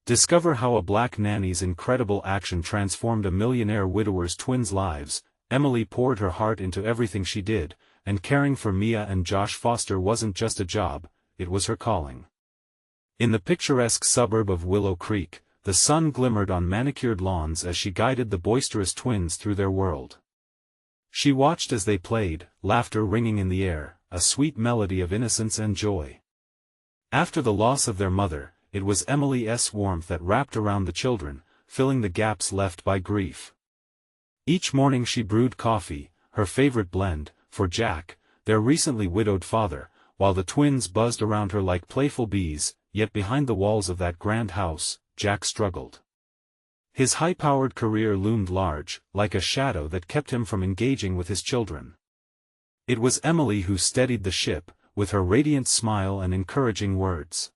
Discover how a black nanny's incredible action transformed a millionaire widower's twins' lives. Emily poured her heart into everything she did, and caring for Mia and Josh Foster wasn't just a job, it was her calling. In the picturesque suburb of Willow Creek, the sun glimmered on manicured lawns as she guided the boisterous twins through their world. She watched as they played, laughter ringing in the air, a sweet melody of innocence and joy. After the loss of their mother, it was Emily's warmth that wrapped around the children, filling the gaps left by grief. Each morning she brewed coffee, her favorite blend, for Jack, their recently widowed father, while the twins buzzed around her like playful bees, yet behind the walls of that grand house, Jack struggled. His high-powered career loomed large, like a shadow that kept him from engaging with his children. It was Emily who steadied the ship, with her radiant smile and encouraging words.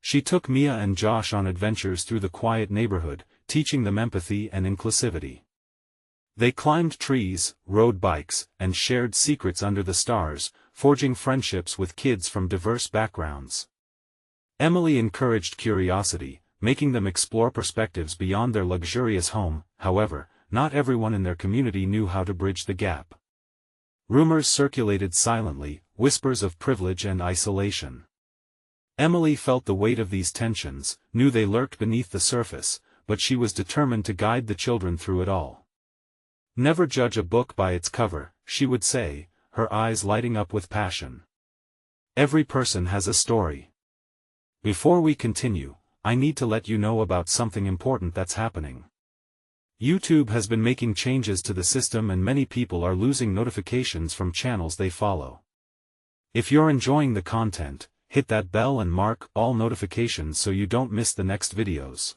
She took Mia and Josh on adventures through the quiet neighborhood, teaching them empathy and inclusivity. They climbed trees, rode bikes, and shared secrets under the stars, forging friendships with kids from diverse backgrounds. Emily encouraged curiosity, making them explore perspectives beyond their luxurious home. However, not everyone in their community knew how to bridge the gap. Rumors circulated silently, whispers of privilege and isolation. Emily felt the weight of these tensions, knew they lurked beneath the surface, but she was determined to guide the children through it all. "Never judge a book by its cover," she would say, her eyes lighting up with passion. "Every person has a story." Before we continue, I need to let you know about something important that's happening. YouTube has been making changes to the system and many people are losing notifications from channels they follow. If you're enjoying the content, hit that bell and mark all notifications so you don't miss the next videos.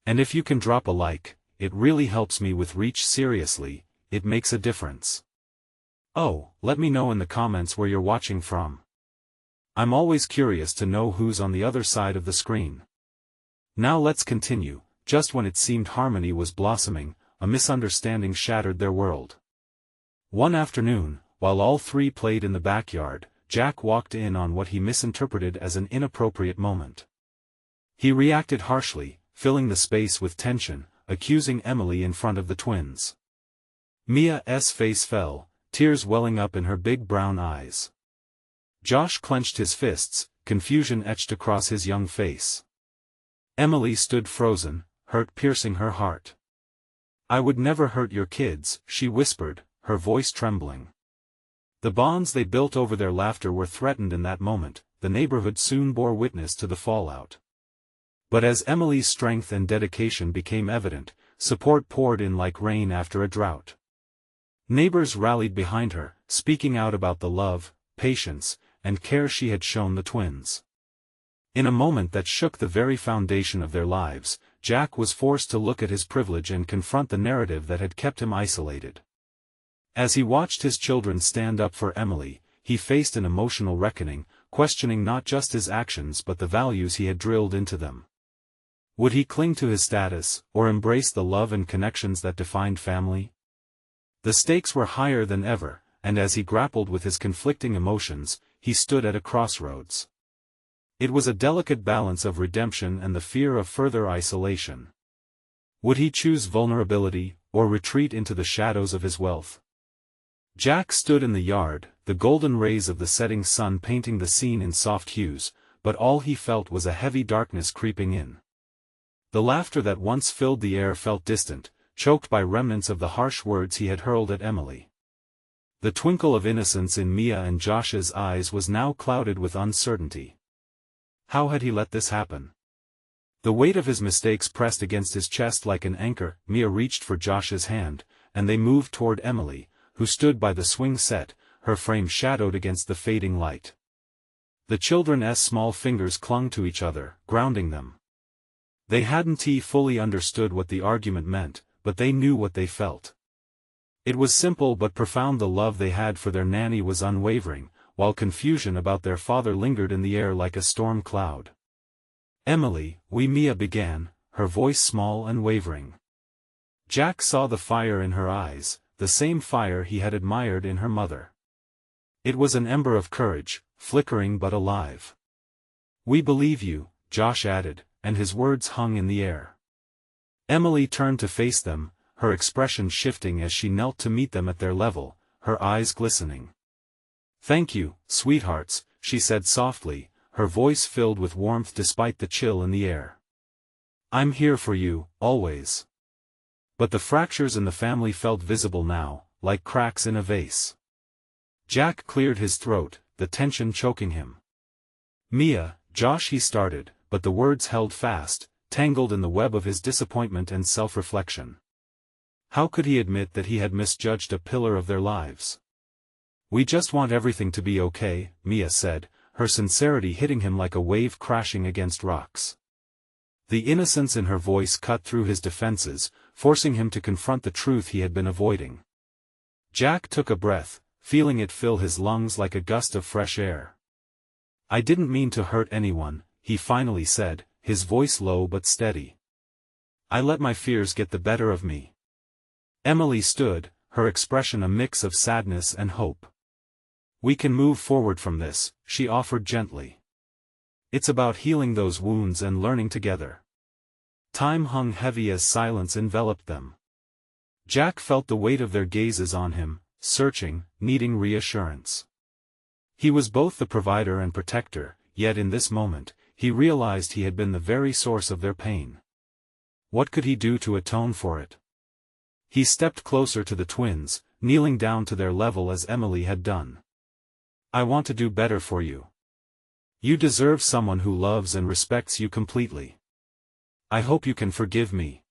And if you can drop a like, it really helps me with reach. Seriously, it makes a difference. Oh, let me know in the comments where you're watching from. I'm always curious to know who's on the other side of the screen. Now let's continue. Just when it seemed harmony was blossoming, a misunderstanding shattered their world. One afternoon, while all three played in the backyard, Jack walked in on what he misinterpreted as an inappropriate moment. He reacted harshly, filling the space with tension, accusing Emily in front of the twins. Mia's face fell, tears welling up in her big brown eyes. Josh clenched his fists, confusion etched across his young face. Emily stood frozen, hurt piercing her heart. "I would never hurt your kids," she whispered, her voice trembling. The bonds they built over their laughter were threatened in that moment. The neighborhood soon bore witness to the fallout. But as Emily's strength and dedication became evident, support poured in like rain after a drought. Neighbors rallied behind her, speaking out about the love, patience, and care she had shown the twins. In a moment that shook the very foundation of their lives, Jack was forced to look at his privilege and confront the narrative that had kept him isolated. As he watched his children stand up for Emily, he faced an emotional reckoning, questioning not just his actions but the values he had drilled into them. Would he cling to his status, or embrace the love and connections that defined family? The stakes were higher than ever, and as he grappled with his conflicting emotions, he stood at a crossroads. It was a delicate balance of redemption and the fear of further isolation. Would he choose vulnerability, or retreat into the shadows of his wealth? Jack stood in the yard, the golden rays of the setting sun painting the scene in soft hues, but all he felt was a heavy darkness creeping in. The laughter that once filled the air felt distant, choked by remnants of the harsh words he had hurled at Emily. The twinkle of innocence in Mia and Josh's eyes was now clouded with uncertainty. How had he let this happen? The weight of his mistakes pressed against his chest like an anchor. Mia reached for Josh's hand, and they moved toward Emily, who stood by the swing set, her frame shadowed against the fading light. The children's small fingers clung to each other, grounding them. They hadn't fully understood what the argument meant, but they knew what they felt. It was simple but profound. The love they had for their nanny was unwavering, while confusion about their father lingered in the air like a storm cloud. "Emily," Mia began, her voice small and wavering. Jack saw the fire in her eyes, the same fire he had admired in her mother. It was an ember of courage, flickering but alive. "We believe you," Josh added, and his words hung in the air. Emily turned to face them, her expression shifting as she knelt to meet them at their level, her eyes glistening. "Thank you, sweethearts," she said softly, her voice filled with warmth despite the chill in the air. "I'm here for you, always." But the fractures in the family felt visible now, like cracks in a vase. Jack cleared his throat, the tension choking him. "Mia, Josh," he started, but the words held fast, tangled in the web of his disappointment and self-reflection. How could he admit that he had misjudged a pillar of their lives? "We just want everything to be okay," Mia said, her sincerity hitting him like a wave crashing against rocks. The innocence in her voice cut through his defenses, forcing him to confront the truth he had been avoiding. Jack took a breath, feeling it fill his lungs like a gust of fresh air. "I didn't mean to hurt anyone," he finally said, his voice low but steady. "I let my fears get the better of me." Emily stood, her expression a mix of sadness and hope. "We can move forward from this," she offered gently. "It's about healing those wounds and learning together." Time hung heavy as silence enveloped them. Jack felt the weight of their gazes on him, searching, needing reassurance. He was both the provider and protector, yet in this moment, he realized he had been the very source of their pain. What could he do to atone for it? He stepped closer to the twins, kneeling down to their level as Emily had done. "I want to do better for you. You deserve someone who loves and respects you completely. I hope you can forgive me."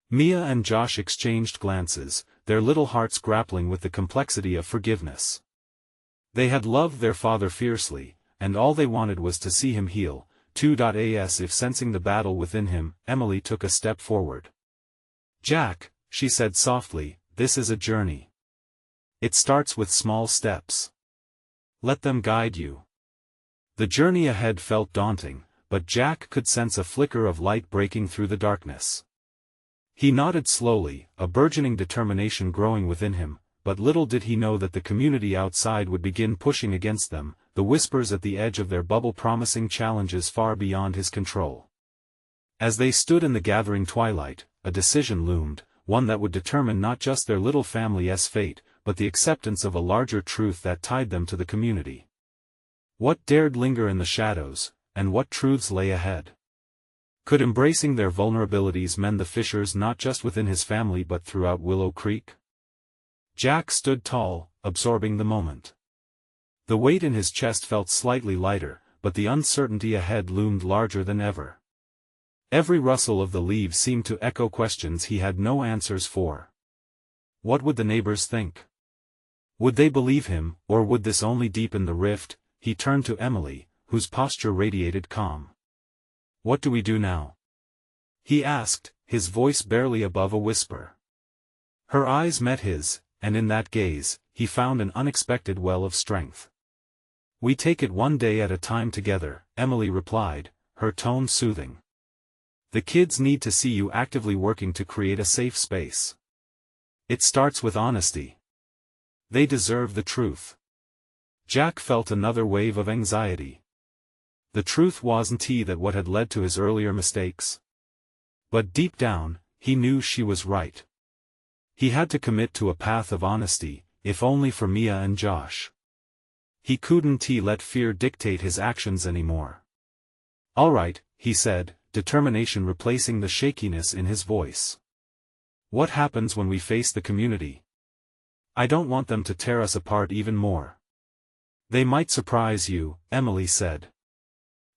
Mia and Josh exchanged glances, their little hearts grappling with the complexity of forgiveness. They had loved their father fiercely, and all they wanted was to see him heal. As if sensing the battle within him, Emily took a step forward. "Jack," she said softly, "this is a journey. It starts with small steps. Let them guide you." The journey ahead felt daunting, but Jack could sense a flicker of light breaking through the darkness. He nodded slowly, a burgeoning determination growing within him, but little did he know that the community outside would begin pushing against them, the whispers at the edge of their bubble promising challenges far beyond his control. As they stood in the gathering twilight, a decision loomed, one that would determine not just their little family's fate, but the acceptance of a larger truth that tied them to the community. What dared linger in the shadows, and what truths lay ahead? Could embracing their vulnerabilities mend the fissures not just within his family but throughout Willow Creek? Jack stood tall, absorbing the moment. The weight in his chest felt slightly lighter, but the uncertainty ahead loomed larger than ever. Every rustle of the leaves seemed to echo questions he had no answers for. What would the neighbors think? Would they believe him, or would this only deepen the rift? He turned to Emily, whose posture radiated calm. "What do we do now?" he asked, his voice barely above a whisper. Her eyes met his, and in that gaze, he found an unexpected well of strength. "We take it one day at a time together," Emily replied, her tone soothing. "The kids need to see you actively working to create a safe space. It starts with honesty. They deserve the truth." Jack felt another wave of anxiety. The truth wasn't that what had led to his earlier mistakes? But deep down, he knew she was right. He had to commit to a path of honesty, if only for Mia and Josh. He couldn't let fear dictate his actions anymore. "All right," he said, determination replacing the shakiness in his voice. "What happens when we face the community? I don't want them to tear us apart even more." "They might surprise you," Emily said.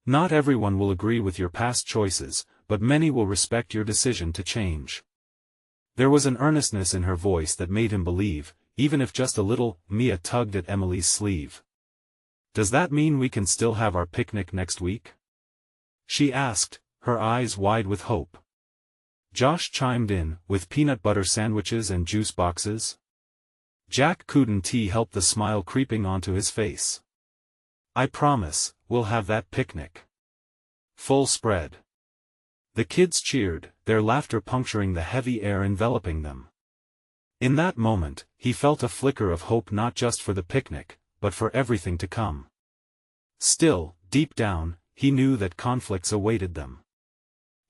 "Not everyone will agree with your past choices, but many will respect your decision to change." There was an earnestness in her voice that made him believe, even if just a little. Mia tugged at Emily's sleeve. "Does that mean we can still have our picnic next week?" she asked, her eyes wide with hope. Josh chimed in, "With peanut butter sandwiches and juice boxes?" Jack couldn't help the smile creeping onto his face. "I promise, we'll have that picnic. Full spread." The kids cheered, their laughter puncturing the heavy air enveloping them. In that moment, he felt a flicker of hope not just for the picnic, but for everything to come. Still, deep down, he knew that conflicts awaited them.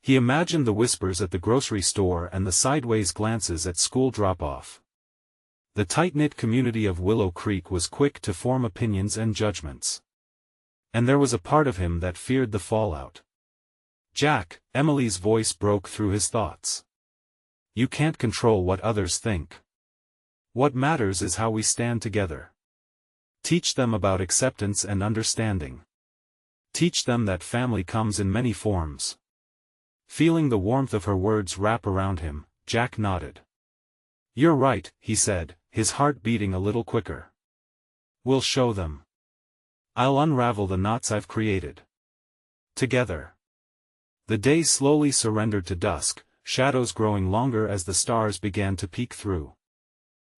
He imagined the whispers at the grocery store and the sideways glances at school drop-off. The tight-knit community of Willow Creek was quick to form opinions and judgments. And there was a part of him that feared the fallout. "Jack," Emily's voice broke through his thoughts. "You can't control what others think. What matters is how we stand together. Teach them about acceptance and understanding. Teach them that family comes in many forms." Feeling the warmth of her words wrap around him, Jack nodded. "You're right," he said, his heart beating a little quicker. "We'll show them. I'll unravel the knots I've created. Together." The day slowly surrendered to dusk, shadows growing longer as the stars began to peek through.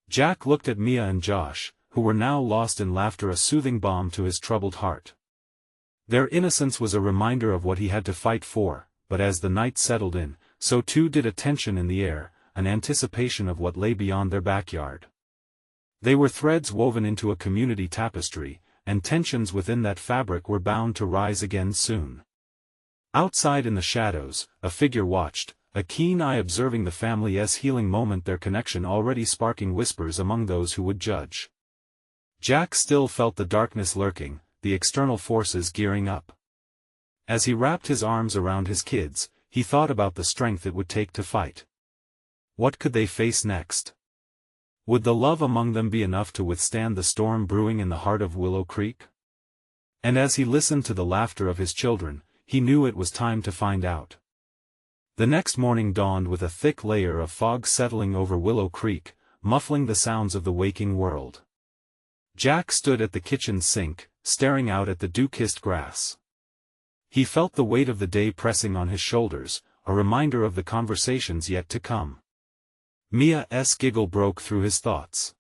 Jack looked at Mia and Josh, who were now lost in laughter, a soothing balm to his troubled heart. Their innocence was a reminder of what he had to fight for, but as the night settled in, so too did a tension in the air, an anticipation of what lay beyond their backyard. They were threads woven into a community tapestry, and tensions within that fabric were bound to rise again soon. Outside in the shadows, a figure watched, a keen eye observing the family's healing moment, their connection already sparking whispers among those who would judge. Jack still felt the darkness lurking, the external forces gearing up. As he wrapped his arms around his kids, he thought about the strength it would take to fight. What could they face next? Would the love among them be enough to withstand the storm brewing in the heart of Willow Creek? And as he listened to the laughter of his children, he knew it was time to find out. The next morning dawned with a thick layer of fog settling over Willow Creek, muffling the sounds of the waking world. Jack stood at the kitchen sink, staring out at the dew-kissed grass. He felt the weight of the day pressing on his shoulders, a reminder of the conversations yet to come. Mia's giggle broke through his thoughts.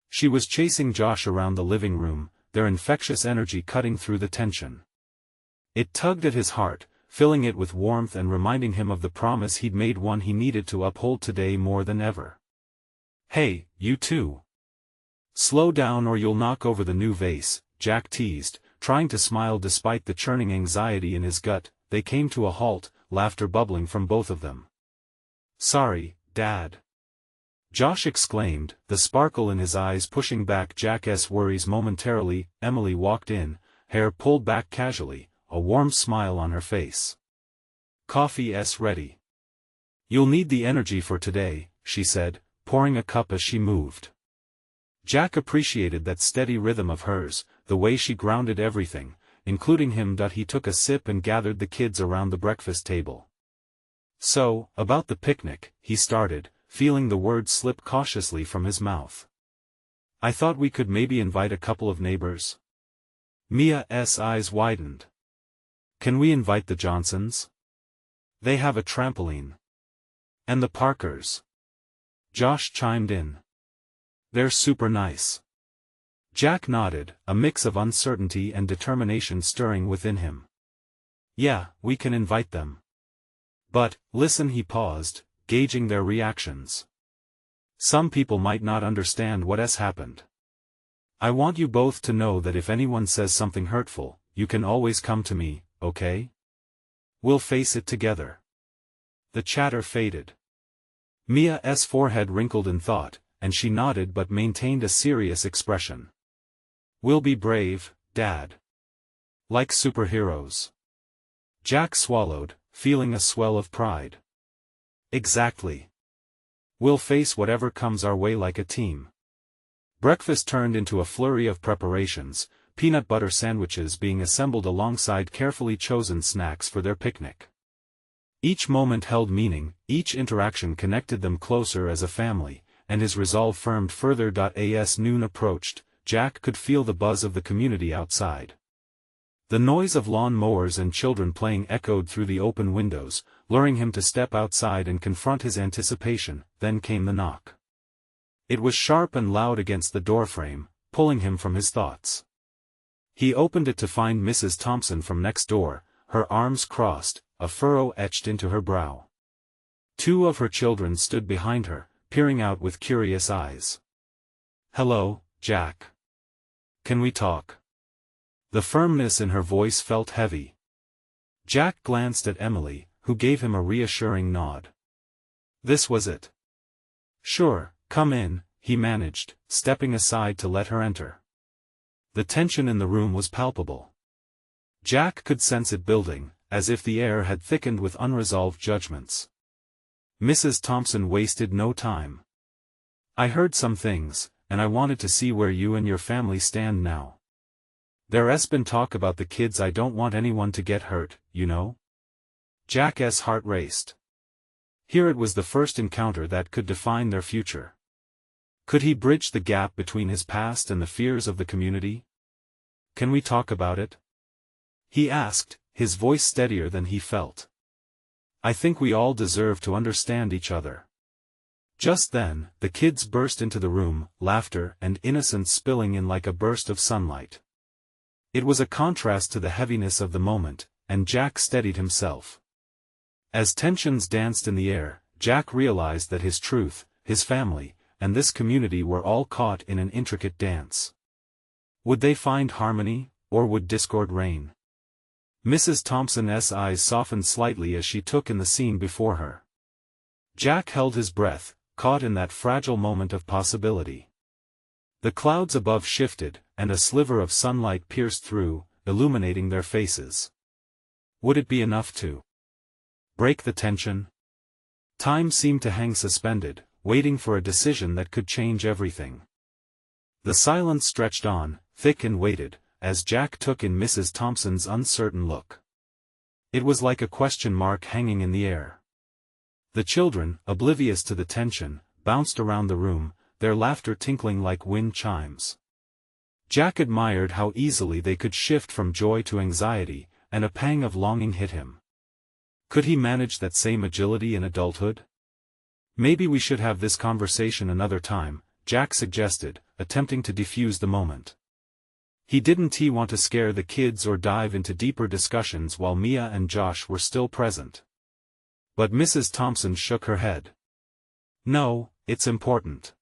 She was chasing Josh around the living room, their infectious energy cutting through the tension. It tugged at his heart, filling it with warmth and reminding him of the promise he'd made, one he needed to uphold today more than ever. "Hey, you two. Slow down or you'll knock over the new vase," Jack teased, trying to smile despite the churning anxiety in his gut. They came to a halt, laughter bubbling from both of them. "Sorry, Dad," Josh exclaimed, the sparkle in his eyes pushing back Jack's worries momentarily. Emily walked in, hair pulled back casually, a warm smile on her face. "Coffee's ready. You'll need the energy for today," she said, pouring a cup as she moved. Jack appreciated that steady rhythm of hers, the way she grounded everything, including him. He took a sip and gathered the kids around the breakfast table. "So, about the picnic," he started, feeling the words slip cautiously from his mouth. "I thought we could maybe invite a couple of neighbors." Mia's eyes widened. "Can we invite the Johnsons? They have a trampoline. And the Parkers." Josh chimed in. "They're super nice." Jack nodded, a mix of uncertainty and determination stirring within him. "Yeah, we can invite them. But, listen," he paused, gauging their reactions. "Some people might not understand what has happened. I want you both to know that if anyone says something hurtful, you can always come to me, okay? We'll face it together." The chatter faded. Mia's forehead wrinkled in thought, and she nodded but maintained a serious expression. "We'll be brave, Dad. Like superheroes." Jack swallowed, feeling a swell of pride. "Exactly. We'll face whatever comes our way like a team." Breakfast turned into a flurry of preparations, peanut butter sandwiches being assembled alongside carefully chosen snacks for their picnic. Each moment held meaning, each interaction connected them closer as a family, and his resolve firmed further. As noon approached, Jack could feel the buzz of the community outside. The noise of lawn mowers and children playing echoed through the open windows, luring him to step outside and confront his anticipation. Then came the knock. It was sharp and loud against the doorframe, pulling him from his thoughts. He opened it to find Mrs. Thompson from next door, her arms crossed, a furrow etched into her brow. Two of her children stood behind her, peering out with curious eyes. "Hello, Jack. Can we talk?" The firmness in her voice felt heavy. Jack glanced at Emily, who gave him a reassuring nod. This was it. Sure, come in, he managed, stepping aside to let her enter. The tension in the room was palpable. Jack could sense it building, as if the air had thickened with unresolved judgments. Mrs. Thompson wasted no time. I heard some things, and I wanted to see where you and your family stand now. There's been talk about the kids. I don't want anyone to get hurt, you know? Jack's heart raced. Here it was the first encounter that could define their future. Could he bridge the gap between his past and the fears of the community? Can we talk about it? He asked, his voice steadier than he felt. I think we all deserve to understand each other. Just then, the kids burst into the room, laughter and innocence spilling in like a burst of sunlight. It was a contrast to the heaviness of the moment, and Jack steadied himself. As tensions danced in the air, Jack realized that his truth, his family, and this community were all caught in an intricate dance. Would they find harmony, or would discord reign? Mrs. Thompson's eyes softened slightly as she took in the scene before her. Jack held his breath, caught in that fragile moment of possibility. The clouds above shifted, and a sliver of sunlight pierced through, illuminating their faces. Would it be enough to break the tension? Time seemed to hang suspended, waiting for a decision that could change everything. The silence stretched on, thick and weighted, as Jack took in Mrs. Thompson's uncertain look. It was like a question mark hanging in the air. The children, oblivious to the tension, bounced around the room, their laughter tinkling like wind chimes. Jack admired how easily they could shift from joy to anxiety, and a pang of longing hit him. Could he manage that same agility in adulthood? Maybe we should have this conversation another time, Jack suggested, attempting to defuse the moment. He didn't want to scare the kids or dive into deeper discussions while Mia and Josh were still present. But Mrs. Thompson shook her head. No, it's important.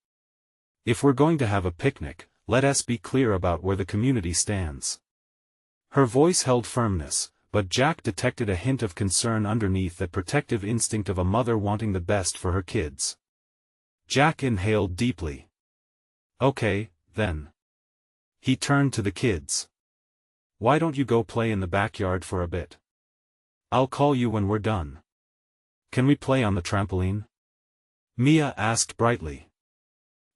If we're going to have a picnic, let us be clear about where the community stands. Her voice held firmness, but Jack detected a hint of concern underneath, that protective instinct of a mother wanting the best for her kids. Jack inhaled deeply. Okay, then. He turned to the kids. Why don't you go play in the backyard for a bit? I'll call you when we're done. Can we play on the trampoline? Mia asked brightly.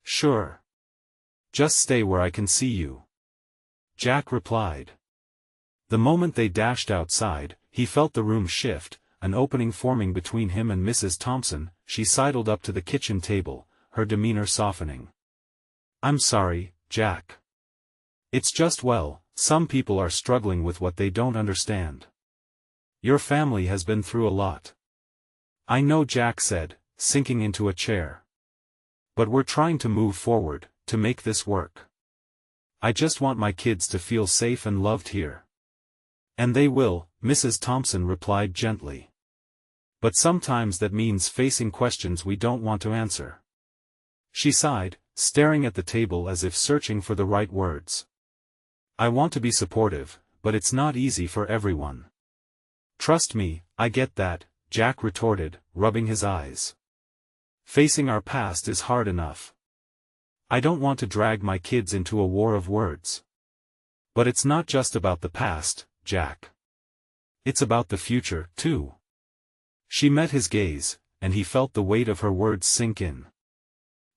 Sure. Just stay where I can see you. Jack replied. The moment they dashed outside, he felt the room shift, an opening forming between him and Mrs. Thompson. She sidled up to the kitchen table, her demeanor softening. I'm sorry, Jack. It's just, well, some people are struggling with what they don't understand. Your family has been through a lot. I know, Jack said, sinking into a chair. But we're trying to move forward, to make this work. I just want my kids to feel safe and loved here. And they will, Mrs. Thompson replied gently. But sometimes that means facing questions we don't want to answer. She sighed, staring at the table as if searching for the right words. I want to be supportive, but it's not easy for everyone. Trust me, I get that, Jack retorted, rubbing his eyes. Facing our past is hard enough. I don't want to drag my kids into a war of words. But it's not just about the past, Jack. It's about the future, too. She met his gaze, and he felt the weight of her words sink in.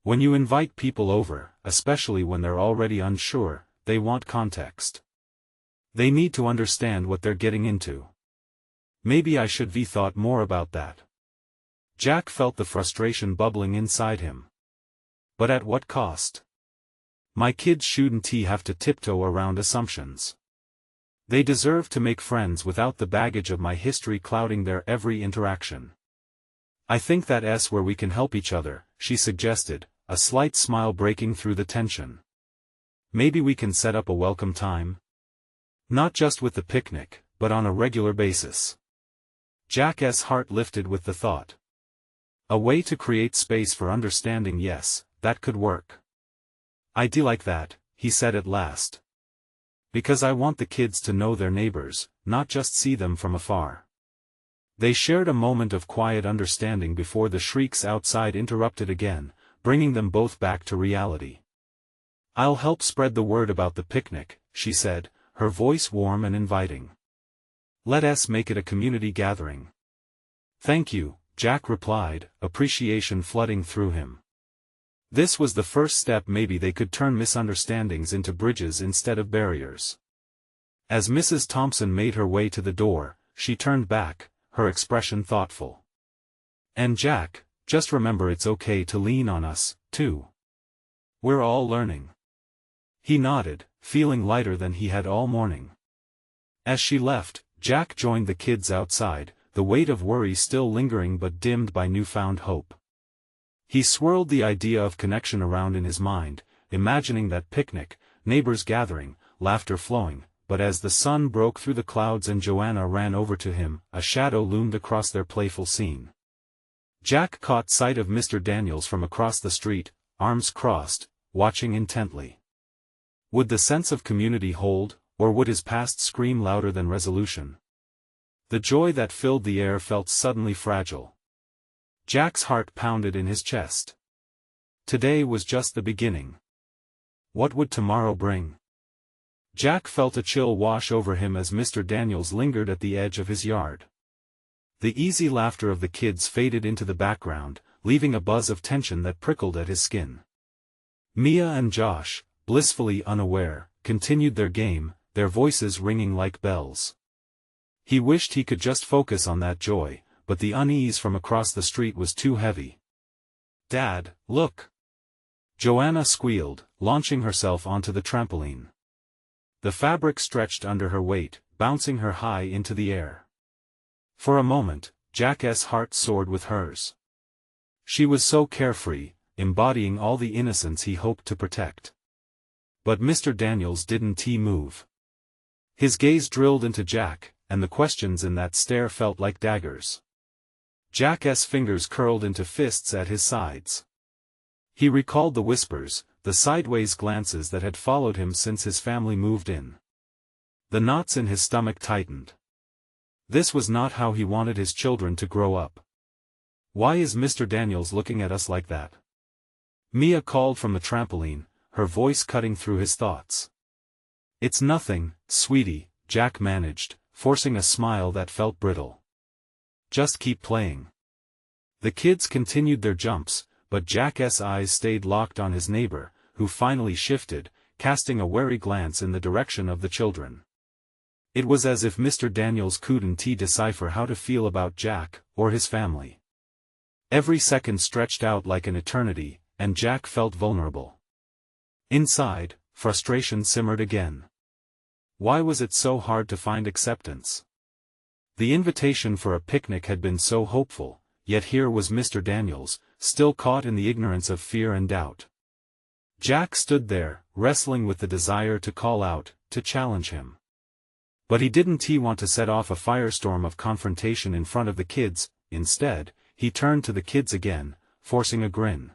When you invite people over, especially when they're already unsure, they want context. They need to understand what they're getting into. Maybe I should have thought more about that. Jack felt the frustration bubbling inside him. But at what cost? My kids shouldn't have to tiptoe around assumptions. They deserve to make friends without the baggage of my history clouding their every interaction. I think that's where we can help each other, she suggested, a slight smile breaking through the tension. Maybe we can set up a welcome time? Not just with the picnic, but on a regular basis. Jack's heart lifted with the thought. A way to create space for understanding, yes, that could work. I'd like that, he said at last. Because I want the kids to know their neighbors, not just see them from afar. They shared a moment of quiet understanding before the shrieks outside interrupted again, bringing them both back to reality. "I'll help spread the word about the picnic," she said, her voice warm and inviting. "Let us make it a community gathering." "Thank you," Jack replied, appreciation flooding through him. This was the first step. Maybe they could turn misunderstandings into bridges instead of barriers. As Mrs. Thompson made her way to the door, she turned back, her expression thoughtful. "And Jack, just remember it's okay to lean on us, too. We're all learning." He nodded, feeling lighter than he had all morning. As she left, Jack joined the kids outside, the weight of worry still lingering but dimmed by newfound hope. He swirled the idea of connection around in his mind, imagining that picnic, neighbors gathering, laughter flowing, but as the sun broke through the clouds and Joanna ran over to him, a shadow loomed across their playful scene. Jack caught sight of Mr. Daniels from across the street, arms crossed, watching intently. Would the sense of community hold, or would his past scream louder than resolution? The joy that filled the air felt suddenly fragile. Jack's heart pounded in his chest. Today was just the beginning. What would tomorrow bring? Jack felt a chill wash over him as Mr. Daniels lingered at the edge of his yard. The easy laughter of the kids faded into the background, leaving a buzz of tension that prickled at his skin. Mia and Josh, blissfully unaware, continued their game, their voices ringing like bells. He wished he could just focus on that joy, but the unease from across the street was too heavy. "Dad, look!" Joanna squealed, launching herself onto the trampoline. The fabric stretched under her weight, bouncing her high into the air. For a moment, Jack's heart soared with hers. She was so carefree, embodying all the innocence he hoped to protect. But Mr. Daniels didn't move. His gaze drilled into Jack, and the questions in that stare felt like daggers. Jack's fingers curled into fists at his sides. He recalled the whispers, the sideways glances that had followed him since his family moved in. The knots in his stomach tightened. This was not how he wanted his children to grow up. "Why is Mr. Daniels looking at us like that?" Mia called from the trampoline, her voice cutting through his thoughts. "It's nothing, sweetie," Jack managed, forcing a smile that felt brittle. "Just keep playing." The kids continued their jumps, but Jack's eyes stayed locked on his neighbor, who finally shifted, casting a wary glance in the direction of the children. It was as if Mr. Daniels couldn't decipher how to feel about Jack, or his family. Every second stretched out like an eternity, and Jack felt vulnerable. Inside, frustration simmered again. Why was it so hard to find acceptance? The invitation for a picnic had been so hopeful, yet here was Mr. Daniels, still caught in the ignorance of fear and doubt. Jack stood there, wrestling with the desire to call out, to challenge him. But he didn't want to set off a firestorm of confrontation in front of the kids. Instead, he turned to the kids again, forcing a grin.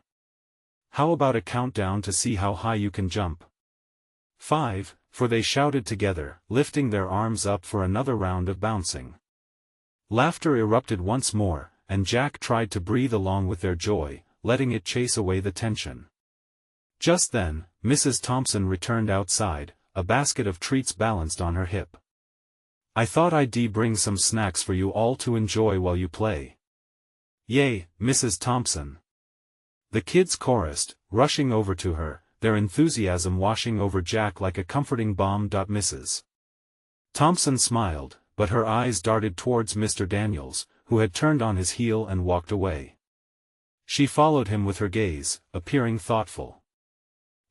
"How about a countdown to see how high you can jump?" 5, for they shouted together, lifting their arms up for another round of bouncing. Laughter erupted once more, and Jack tried to breathe along with their joy, letting it chase away the tension. Just then, Mrs. Thompson returned outside, a basket of treats balanced on her hip. "I thought I'd bring some snacks for you all to enjoy while you play." "Yay, Mrs. Thompson!" The kids chorused, rushing over to her, their enthusiasm washing over Jack like a comforting balm. Mrs. Thompson smiled, but her eyes darted towards Mr. Daniels, who had turned on his heel and walked away. She followed him with her gaze, appearing thoughtful.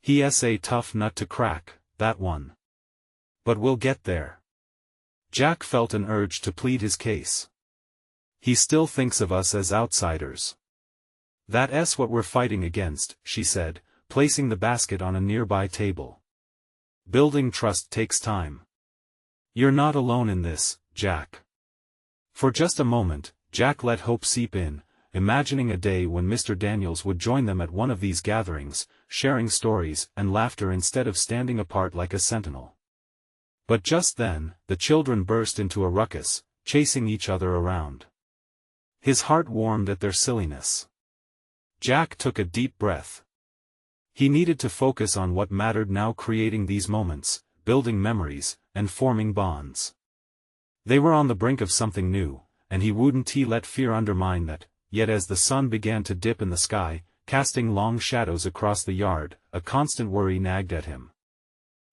"He's a tough nut to crack, that one. But we'll get there." Jack felt an urge to plead his case. "He still thinks of us as outsiders. That's what we're fighting against," she said, placing the basket on a nearby table. "Building trust takes time. You're not alone in this, Jack." For just a moment, Jack let hope seep in, imagining a day when Mr. Daniels would join them at one of these gatherings, sharing stories and laughter instead of standing apart like a sentinel. But just then, the children burst into a ruckus, chasing each other around. His heart warmed at their silliness. Jack took a deep breath. He needed to focus on what mattered now, creating these moments, building memories, and forming bonds. They were on the brink of something new, and he wouldn't let fear undermine that. Yet as the sun began to dip in the sky, casting long shadows across the yard, a constant worry nagged at him.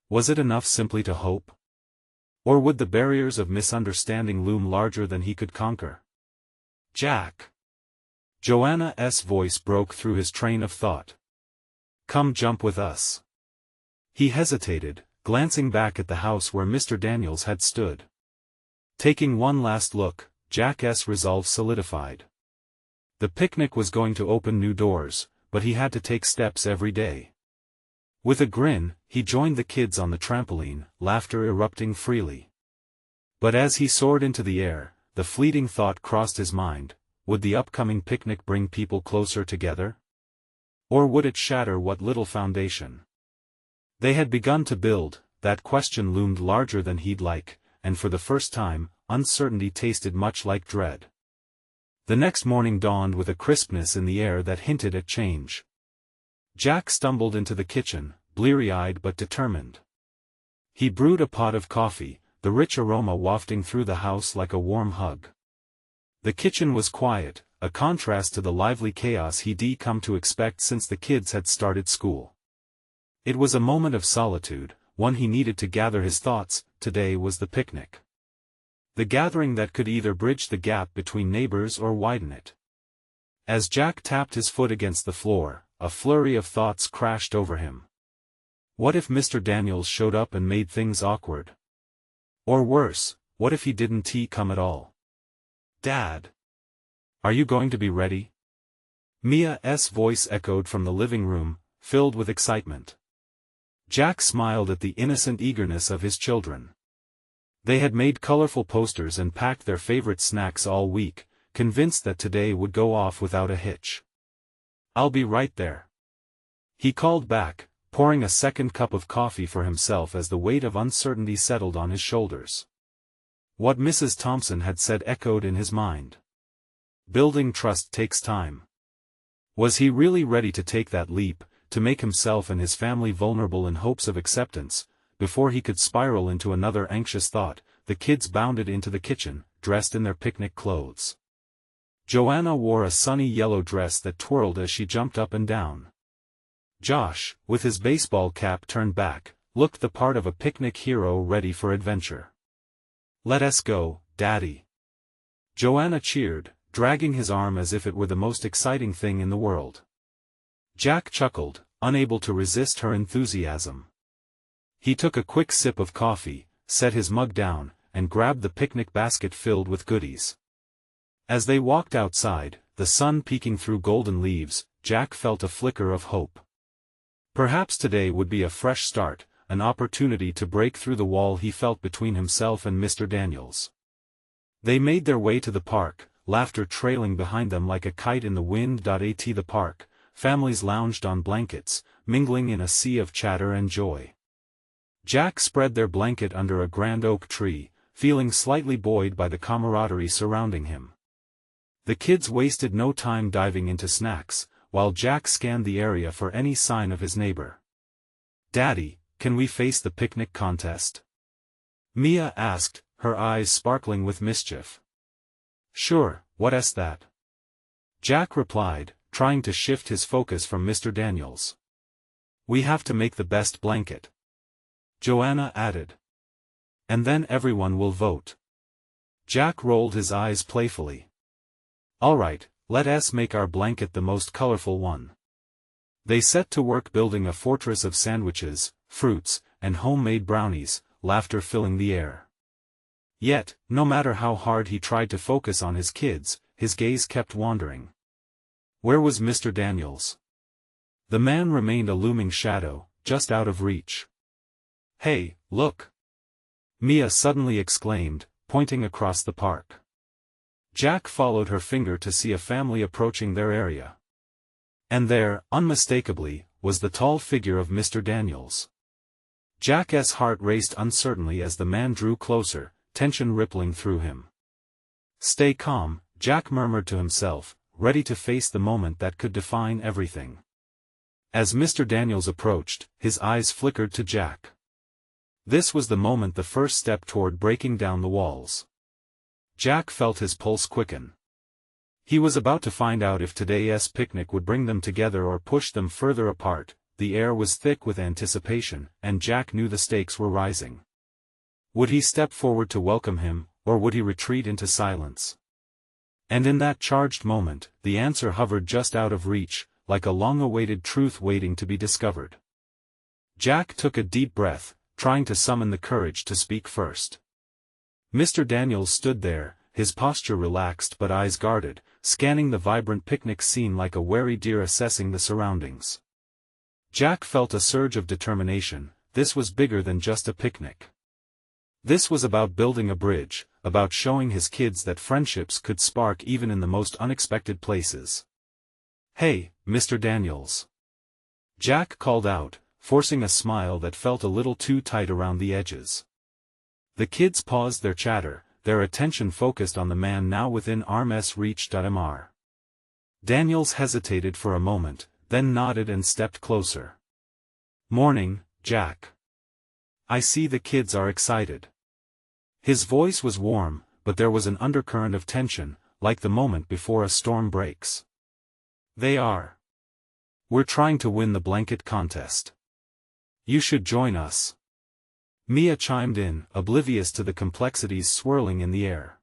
Was it enough simply to hope? Or would the barriers of misunderstanding loom larger than he could conquer? Jack! Joanna's voice broke through his train of thought. Come jump with us. He hesitated, glancing back at the house where Mr. Daniels had stood. Taking one last look, Jack's resolve solidified. The picnic was going to open new doors, but he had to take steps every day. With a grin, he joined the kids on the trampoline, laughter erupting freely. But as he soared into the air, the fleeting thought crossed his mind: would the upcoming picnic bring people closer together? Or would it shatter what little foundation they had begun to build? That question loomed larger than he'd like, and for the first time, uncertainty tasted much like dread. The next morning dawned with a crispness in the air that hinted at change. Jack stumbled into the kitchen, bleary-eyed but determined. He brewed a pot of coffee, the rich aroma wafting through the house like a warm hug. The kitchen was quiet, a contrast to the lively chaos he'd come to expect since the kids had started school. It was a moment of solitude, one he needed to gather his thoughts. Today was the picnic. The gathering that could either bridge the gap between neighbors or widen it. As Jack tapped his foot against the floor, a flurry of thoughts crashed over him. What if Mr. Daniels showed up and made things awkward? Or worse, what if he didn't come at all? Dad! Are you going to be ready? Mia's voice echoed from the living room, filled with excitement. Jack smiled at the innocent eagerness of his children. They had made colorful posters and packed their favorite snacks all week, convinced that today would go off without a hitch. I'll be right there. He called back, pouring a second cup of coffee for himself as the weight of uncertainty settled on his shoulders. What Mrs. Thompson had said echoed in his mind. Building trust takes time. Was he really ready to take that leap, to make himself and his family vulnerable in hopes of acceptance? Before he could spiral into another anxious thought, the kids bounded into the kitchen, dressed in their picnic clothes. Joanna wore a sunny yellow dress that twirled as she jumped up and down. Josh, with his baseball cap turned back, looked the part of a picnic hero ready for adventure. Let us go, Daddy. Joanna cheered, dragging his arm as if it were the most exciting thing in the world. Jack chuckled, unable to resist her enthusiasm. He took a quick sip of coffee, set his mug down, and grabbed the picnic basket filled with goodies. As they walked outside, the sun peeking through golden leaves, Jack felt a flicker of hope. Perhaps today would be a fresh start, an opportunity to break through the wall he felt between himself and Mr. Daniels. They made their way to the park, laughter trailing behind them like a kite in the wind. At the park, families lounged on blankets, mingling in a sea of chatter and joy. Jack spread their blanket under a grand oak tree, feeling slightly buoyed by the camaraderie surrounding him. The kids wasted no time diving into snacks, while Jack scanned the area for any sign of his neighbor. Daddy, can we face the picnic contest? Mia asked, her eyes sparkling with mischief. Sure, what's that? Jack replied, trying to shift his focus from Mr. Daniels. We have to make the best blanket. Joanna added. And then everyone will vote. Jack rolled his eyes playfully. All right, let us make our blanket the most colorful one. They set to work building a fortress of sandwiches, fruits, and homemade brownies, laughter filling the air. Yet, no matter how hard he tried to focus on his kids, his gaze kept wandering. Where was Mr. Daniels? The man remained a looming shadow, just out of reach. Hey, look! Mia suddenly exclaimed, pointing across the park. Jack followed her finger to see a family approaching their area. And there, unmistakably, was the tall figure of Mr. Daniels. Jack's heart raced uncertainly as the man drew closer, tension rippling through him. Stay calm, Jack murmured to himself, ready to face the moment that could define everything. As Mr. Daniels approached, his eyes flickered to Jack. This was the moment, the first step toward breaking down the walls. Jack felt his pulse quicken. He was about to find out if today's picnic would bring them together or push them further apart. The air was thick with anticipation, and Jack knew the stakes were rising. Would he step forward to welcome him, or would he retreat into silence? And in that charged moment, the answer hovered just out of reach, like a long-awaited truth waiting to be discovered. Jack took a deep breath, trying to summon the courage to speak first. Mr. Daniels stood there, his posture relaxed but eyes guarded, scanning the vibrant picnic scene like a wary deer assessing the surroundings. Jack felt a surge of determination. This was bigger than just a picnic. This was about building a bridge, about showing his kids that friendships could spark even in the most unexpected places. "Hey, Mr. Daniels," Jack called out, forcing a smile that felt a little too tight around the edges. The kids paused their chatter, their attention focused on the man now within arm's reach. Mr. Daniels hesitated for a moment, then nodded and stepped closer. "Morning, Jack. I see the kids are excited." His voice was warm, but there was an undercurrent of tension, like the moment before a storm breaks. "They are. We're trying to win the blanket contest. You should join us." Mia chimed in, oblivious to the complexities swirling in the air.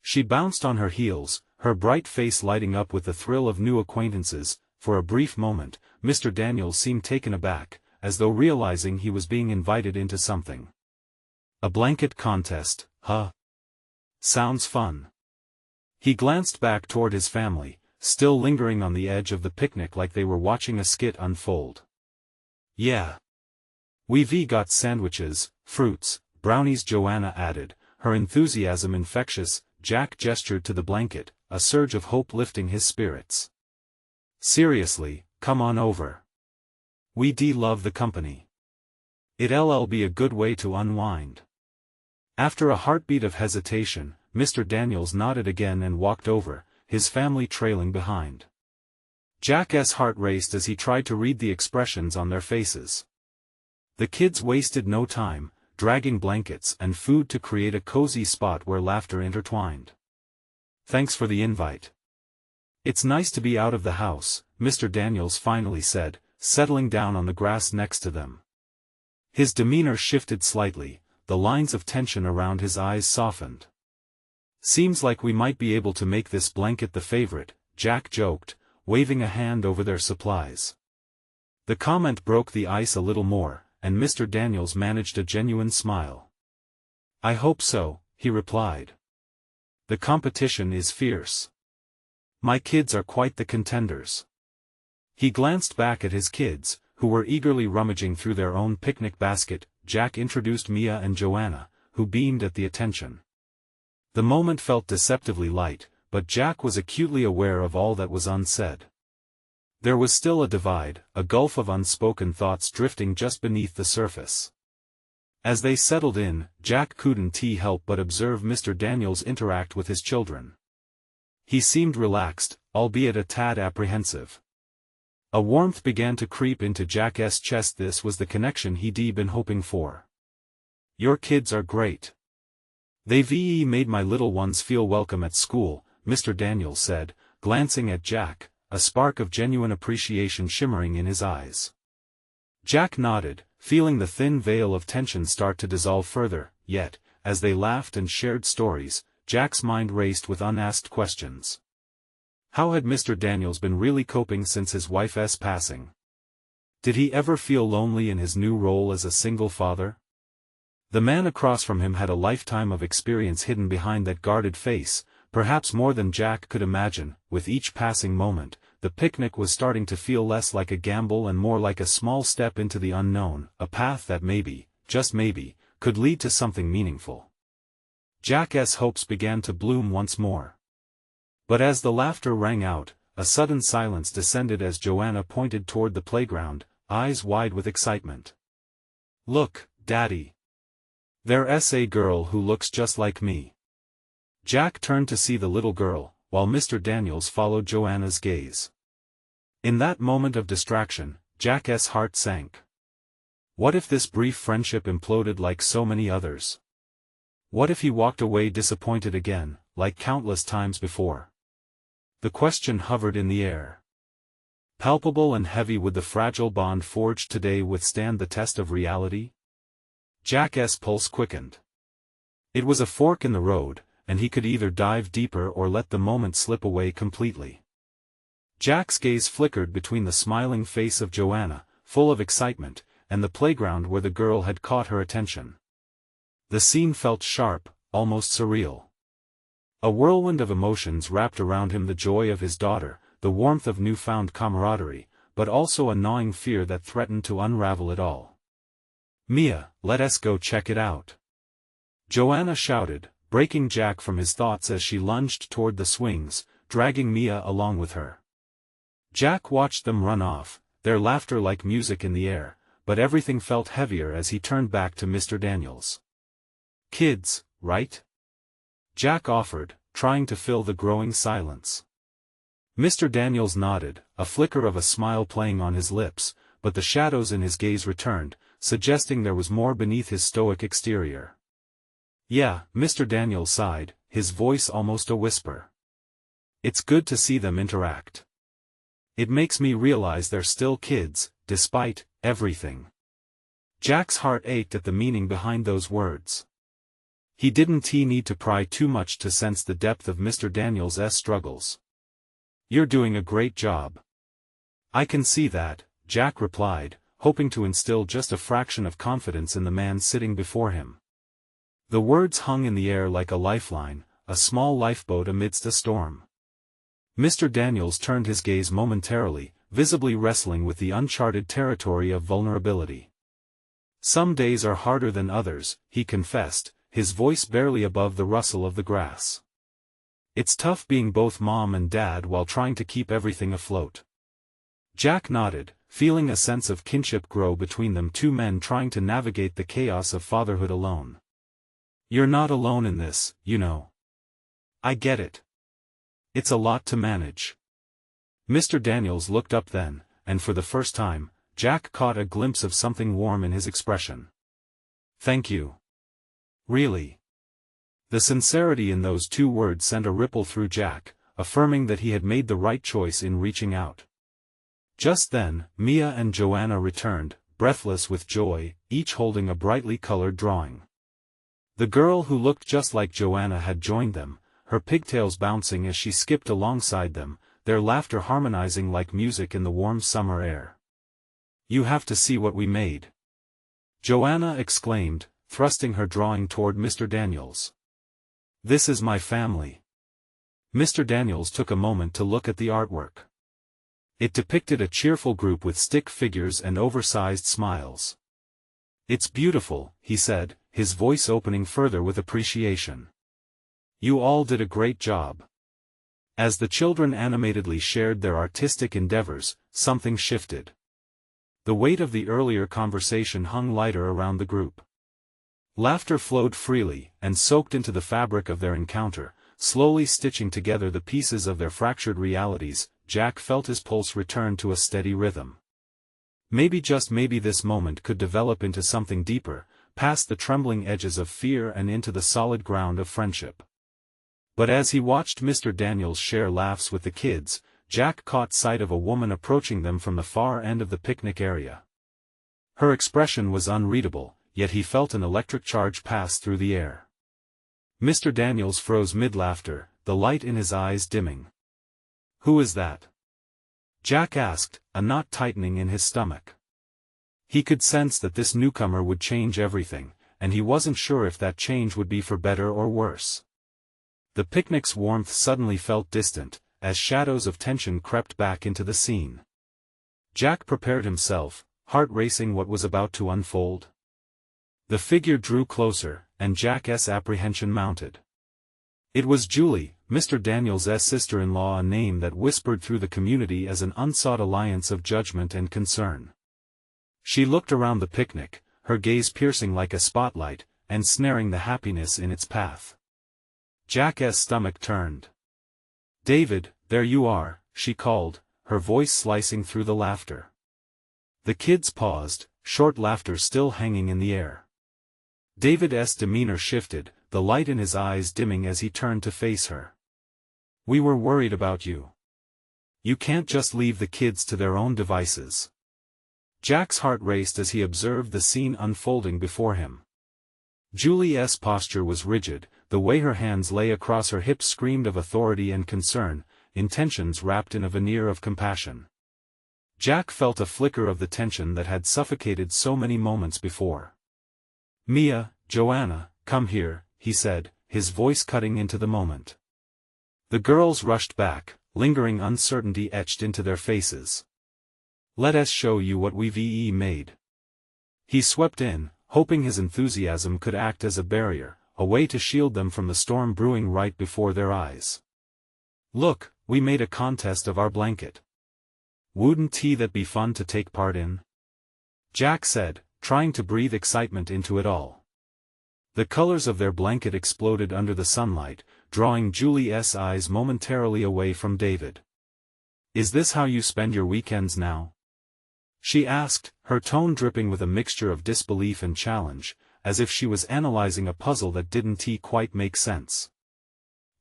She bounced on her heels, her bright face lighting up with the thrill of new acquaintances. For a brief moment, Mr. Daniels seemed taken aback, as though realizing he was being invited into something. "A blanket contest, huh? Sounds fun." He glanced back toward his family, still lingering on the edge of the picnic like they were watching a skit unfold. "Yeah. We've got sandwiches, fruits, brownies," Joanna added, her enthusiasm infectious. Jack gestured to the blanket, a surge of hope lifting his spirits. "Seriously, come on over. We love the company. It'll be a good way to unwind." After a heartbeat of hesitation, Mr. Daniels nodded again and walked over, his family trailing behind. Jack's heart raced as he tried to read the expressions on their faces. The kids wasted no time, dragging blankets and food to create a cozy spot where laughter intertwined. "Thanks for the invite. It's nice to be out of the house," Mr. Daniels finally said, settling down on the grass next to them. His demeanor shifted slightly, the lines of tension around his eyes softened. "Seems like we might be able to make this blanket the favorite," Jack joked, waving a hand over their supplies. The comment broke the ice a little more, and Mr. Daniels managed a genuine smile. "I hope so," he replied. "The competition is fierce. My kids are quite the contenders." He glanced back at his kids, who were eagerly rummaging through their own picnic basket. Jack introduced Mia and Joanna, who beamed at the attention. The moment felt deceptively light, but Jack was acutely aware of all that was unsaid. There was still a divide, a gulf of unspoken thoughts drifting just beneath the surface. As they settled in, Jack couldn't help but observe Mr. Daniels interact with his children. He seemed relaxed, albeit a tad apprehensive. A warmth began to creep into Jack's chest. This was the connection he'd been hoping for. "Your kids are great. They've made my little ones feel welcome at school," Mr. Daniels said, glancing at Jack, a spark of genuine appreciation shimmering in his eyes. Jack nodded, feeling the thin veil of tension start to dissolve further, yet, as they laughed and shared stories, Jack's mind raced with unasked questions. How had Mr. Daniels been really coping since his wife's passing? Did he ever feel lonely in his new role as a single father? The man across from him had a lifetime of experience hidden behind that guarded face, perhaps more than Jack could imagine. With each passing moment, the picnic was starting to feel less like a gamble and more like a small step into the unknown, a path that maybe, just maybe, could lead to something meaningful. Jack's hopes began to bloom once more. But as the laughter rang out, a sudden silence descended as Joanna pointed toward the playground, eyes wide with excitement. "Look, Daddy. There's a girl who looks just like me." Jack turned to see the little girl, while Mr. Daniels followed Joanna's gaze. In that moment of distraction, Jack's heart sank. What if this brief friendship imploded like so many others? What if he walked away disappointed again, like countless times before? The question hovered in the air. Palpable and heavy, would the fragile bond forged today withstand the test of reality? Jack's pulse quickened. It was a fork in the road, and he could either dive deeper or let the moment slip away completely. Jack's gaze flickered between the smiling face of Joanna, full of excitement, and the playground where the girl had caught her attention. The scene felt sharp, almost surreal. A whirlwind of emotions wrapped around him: the joy of his daughter, the warmth of newfound camaraderie, but also a gnawing fear that threatened to unravel it all. "Mia, let us go check it out," Joanna shouted, breaking Jack from his thoughts as she lunged toward the swings, dragging Mia along with her. Jack watched them run off, their laughter like music in the air, but everything felt heavier as he turned back to Mr. Daniels. "Kids, right?" Jack offered, trying to fill the growing silence. Mr. Daniels nodded, a flicker of a smile playing on his lips, but the shadows in his gaze returned, suggesting there was more beneath his stoic exterior. "Yeah," Mr. Daniels sighed, his voice almost a whisper. "It's good to see them interact. It makes me realize they're still kids, despite everything." Jack's heart ached at the meaning behind those words. He didn't need to pry too much to sense the depth of Mr. Daniels' struggles. "You're doing a great job." "I can see that," Jack replied, hoping to instill just a fraction of confidence in the man sitting before him. The words hung in the air like a lifeline, a small lifeboat amidst a storm. Mr. Daniels turned his gaze momentarily, visibly wrestling with the uncharted territory of vulnerability. "Some days are harder than others," he confessed, his voice barely above the rustle of the grass. "It's tough being both mom and dad while trying to keep everything afloat." Jack nodded, feeling a sense of kinship grow between them, two men trying to navigate the chaos of fatherhood alone. "You're not alone in this, you know. I get it. It's a lot to manage." Mr. Daniels looked up then, and for the first time, Jack caught a glimpse of something warm in his expression. "Thank you. Really." The sincerity in those two words sent a ripple through Jack, affirming that he had made the right choice in reaching out. Just then, Mia and Joanna returned, breathless with joy, each holding a brightly colored drawing. The girl who looked just like Joanna had joined them, her pigtails bouncing as she skipped alongside them, their laughter harmonizing like music in the warm summer air. "You have to see what we made," Joanna exclaimed, thrusting her drawing toward Mr. Daniels. "This is my family." Mr. Daniels took a moment to look at the artwork. It depicted a cheerful group with stick figures and oversized smiles. "It's beautiful," he said, his voice opening further with appreciation. "You all did a great job." As the children animatedly shared their artistic endeavors, something shifted. The weight of the earlier conversation hung lighter around the group. Laughter flowed freely, and soaked into the fabric of their encounter, slowly stitching together the pieces of their fractured realities. Jack felt his pulse return to a steady rhythm. Maybe, just maybe, this moment could develop into something deeper, past the trembling edges of fear and into the solid ground of friendship. But as he watched Mr. Daniels share laughs with the kids, Jack caught sight of a woman approaching them from the far end of the picnic area. Her expression was unreadable, yet he felt an electric charge pass through the air. Mr. Daniels froze mid-laughter, the light in his eyes dimming. "Who is that?" Jack asked, a knot tightening in his stomach. He could sense that this newcomer would change everything, and he wasn't sure if that change would be for better or worse. The picnic's warmth suddenly felt distant, as shadows of tension crept back into the scene. Jack prepared himself, heart racing what was about to unfold. The figure drew closer, and Jack's apprehension mounted. It was Julie, Mr. Daniels' sister-in-law, a name that whispered through the community as an unsought alliance of judgment and concern. She looked around the picnic, her gaze piercing like a spotlight, and snaring the happiness in its path. Jack's stomach turned. "David, there you are," she called, her voice slicing through the laughter. The kids paused, short laughter still hanging in the air. David's demeanor shifted, the light in his eyes dimming as he turned to face her. "We were worried about you. You can't just leave the kids to their own devices." Jack's heart raced as he observed the scene unfolding before him. Julie's posture was rigid, the way her hands lay across her hips screamed of authority and concern, intentions wrapped in a veneer of compassion. Jack felt a flicker of the tension that had suffocated so many moments before. "Mia, Joanna, come here," he said, his voice cutting into the moment. The girls rushed back, lingering uncertainty etched into their faces. "Let us show you what we've made." He swept in, hoping his enthusiasm could act as a barrier, a way to shield them from the storm brewing right before their eyes. "Look, we made a contest of our blanket. Wouldn't that be fun to take part in?" Jack said, trying to breathe excitement into it all. The colors of their blanket exploded under the sunlight, drawing Julie's eyes momentarily away from David. "Is this how you spend your weekends now?" she asked, her tone dripping with a mixture of disbelief and challenge, as if she was analyzing a puzzle that didn't quite make sense.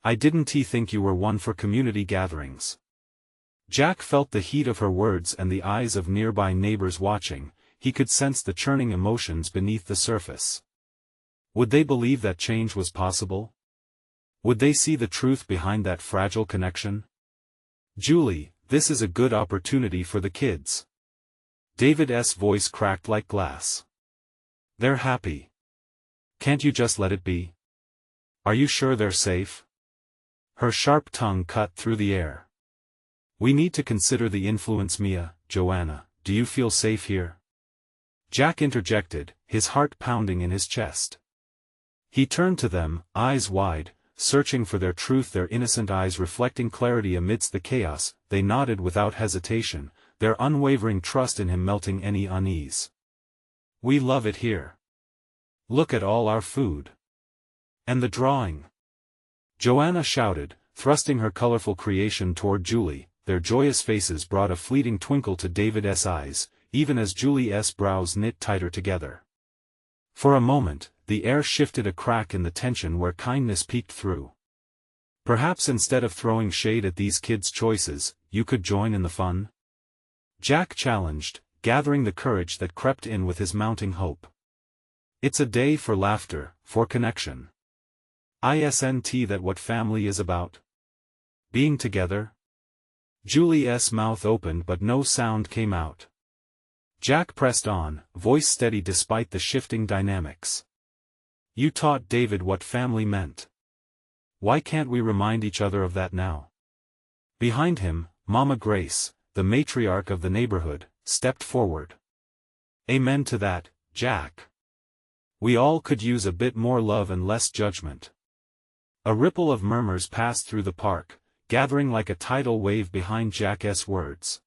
"I didn't think you were one for community gatherings." Jack felt the heat of her words and the eyes of nearby neighbors watching. He could sense the churning emotions beneath the surface. Would they believe that change was possible? Would they see the truth behind that fragile connection? "Julie, this is a good opportunity for the kids." David's voice cracked like glass. "They're happy. Can't you just let it be? Are you sure they're safe?" Her sharp tongue cut through the air. "We need to consider the influence. Mia, Joanna, do you feel safe here?" Jack interjected, his heart pounding in his chest. He turned to them, eyes wide, searching for their truth, their innocent eyes reflecting clarity amidst the chaos. They nodded without hesitation, their unwavering trust in him melting any unease. "We love it here. Look at all our food. And the drawing." Joanna shouted, thrusting her colorful creation toward Julie. Their joyous faces brought a fleeting twinkle to David's eyes, even as Julie's brows knit tighter together. For a moment, the air shifted, a crack in the tension where kindness peeked through. "Perhaps instead of throwing shade at these kids' choices, you could join in the fun?" Jack challenged, gathering the courage that crept in with his mounting hope. "It's a day for laughter, for connection. Isn't that what family is about? Being together?" Julie's mouth opened but no sound came out. Jack pressed on, voice steady despite the shifting dynamics. "You taught David what family meant. Why can't we remind each other of that now?" Behind him, Mama Grace, the matriarch of the neighborhood, stepped forward. "Amen to that, Jack. We all could use a bit more love and less judgment." A ripple of murmurs passed through the park, gathering like a tidal wave behind Jack's words.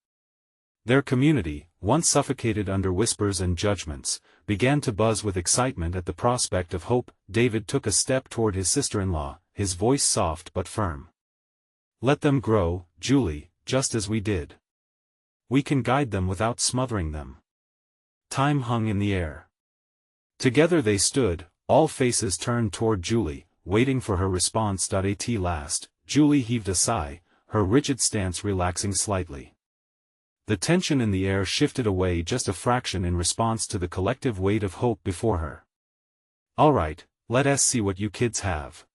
Their community, once suffocated under whispers and judgments, began to buzz with excitement at the prospect of hope. David took a step toward his sister-in-law, his voice soft but firm. "Let them grow, Julie, just as we did. We can guide them without smothering them." Time hung in the air. Together they stood, all faces turned toward Julie, waiting for her response. At last, Julie heaved a sigh, her rigid stance relaxing slightly. The tension in the air shifted away just a fraction in response to the collective weight of hope before her. "All right, let us see what you kids have."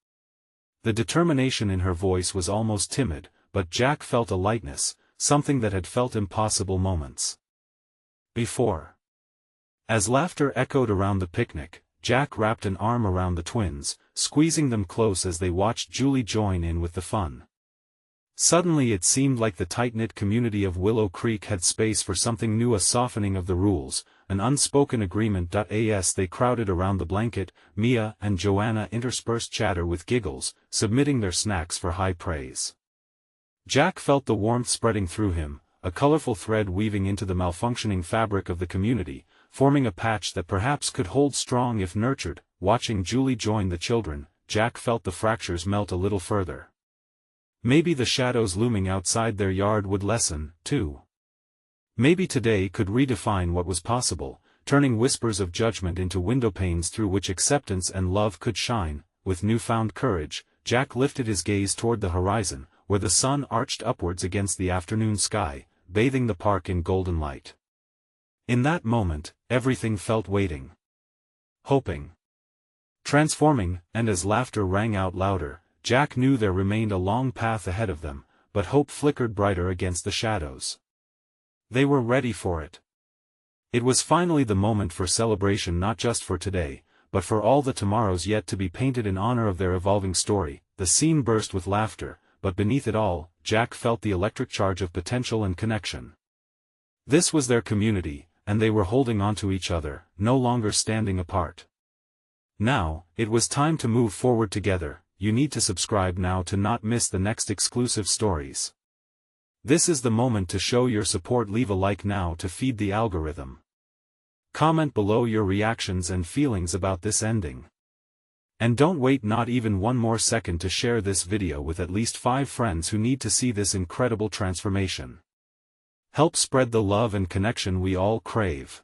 The determination in her voice was almost timid, but Jack felt a lightness, something that had felt impossible moments before. As laughter echoed around the picnic, Jack wrapped an arm around the twins, squeezing them close as they watched Julie join in with the fun. Suddenly it seemed like the tight-knit community of Willow Creek had space for something new, a softening of the rules, an unspoken agreement. As they crowded around the blanket, Mia and Joanna interspersed chatter with giggles, submitting their snacks for high praise. Jack felt the warmth spreading through him, a colorful thread weaving into the malfunctioning fabric of the community, forming a patch that perhaps could hold strong if nurtured. Watching Julie join the children, Jack felt the fractures melt a little further. Maybe the shadows looming outside their yard would lessen, too. Maybe today could redefine what was possible, turning whispers of judgment into windowpanes through which acceptance and love could shine. With newfound courage, Jack lifted his gaze toward the horizon, where the sun arched upwards against the afternoon sky, bathing the park in golden light. In that moment, everything felt waiting. Hoping. Transforming, and as laughter rang out louder, Jack knew there remained a long path ahead of them, but hope flickered brighter against the shadows. They were ready for it. It was finally the moment for celebration, not just for today, but for all the tomorrows yet to be painted in honor of their evolving story. The scene burst with laughter, but beneath it all, Jack felt the electric charge of potential and connection. This was their community, and they were holding on to each other, no longer standing apart. Now, it was time to move forward together. You need to subscribe now to not miss the next exclusive stories. This is the moment to show your support. Leave a like now to feed the algorithm. Comment below your reactions and feelings about this ending. And don't wait not even one more second to share this video with at least 5 friends who need to see this incredible transformation. Help spread the love and connection we all crave.